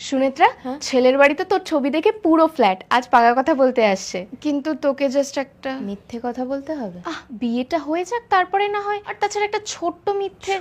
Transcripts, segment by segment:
সুনেত্রা, ছেলের বাড়িতে তোর ছবি দেখে পুরো ফ্ল্যাট আজ পাকা কথা বলতে আসছে, কিন্তু তোকে জাস্ট একটা মিথ্যে কথা বলতে হবে। বিয়েটা হয়ে যাক তারপরে না হয়। আর তাছাড়া একটা ছোট্ট মিথ্যে।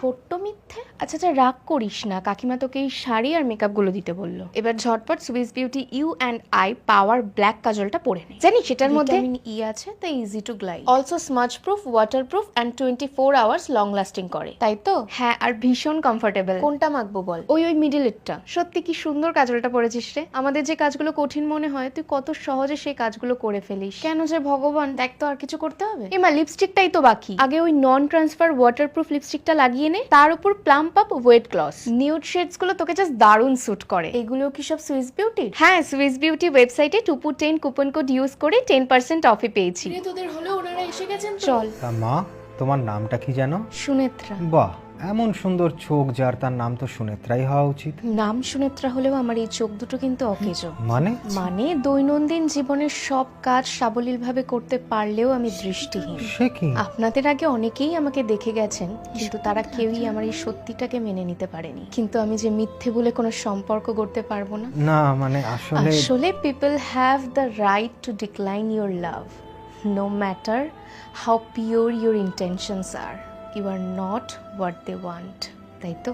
আচ্ছা আচ্ছা, রাগ করিস না, কাকিমা তোকে এই শাড়ি আর মেকআপ গুলো দিতে বললো। এবার ঝটপট Swiss beauty you and I power black কাজলটা পরে নে। জানিস সেটার মধ্যে ভিটামিন ই আছে, তাই easy to glide, also smudge proof, water proof and 24 hours long lasting করে। তাই তো? হ্যাঁ, আর ভীষণ কমফোর্টেবল। কোনটা মাখবো বল? ওই মিডিলেরটা। সত্যি কি সুন্দর কাজলটা পরেছিস রে। আমাদের যে কাজগুলো কঠিন মনে হয়, তুই কত সহজে সেই কাজগুলো করে ফেলিস। কেন যে ভগবান, দেখ তো আর কিছু করতে হবে? এমা লিপস্টিকটাই তো বাকি। আগে ওই নন ট্রান্সফার ওয়াটারপ্রুফ লিপস্টিকটা লাগিয়ে নে, তার উপর plump up wet gloss. Nude shades গুলো তোকে জাস্ট দারুণ স্যুট করে। এগুলো কি সব সুইস বিউটি? হ্যাঁ, সুইস বিউটি ওয়েবসাইটে 210 কুপন কোড ইউজ করে 10% অফে পেয়েছি। তোদের হলো ওনারা এসে গেছেন। চল। তা মা, তোমার নামটা কি জানো? সুনেত্রা। বাহ, এমন সুন্দর চোখ যার, তার নাম তো সুনেত্রাই হওয়া উচিত। নাম সুনেত্রা হলেও আমার এই চোখ দুটো কিন্তু অকেজো। মানে দৈনন্দিন জীবনের সব কাজ সাবলীলভাবে করতে পারলেও আমি দৃষ্টিহীন। সে কি? আপনাদের আগে অনেকেই আমাকে দেখে গেছেন, কিন্তু তারা কেউই আমার এই সত্যিটাকে মেনে নিতে পারেনি। কিন্তু আমি যে মিথ্যে বলে কোনো সম্পর্ক করতে পারবো না। না মানে আসলে people have the right to decline your love, no matter how pure your intentions are. You are not what they want. তাই তো?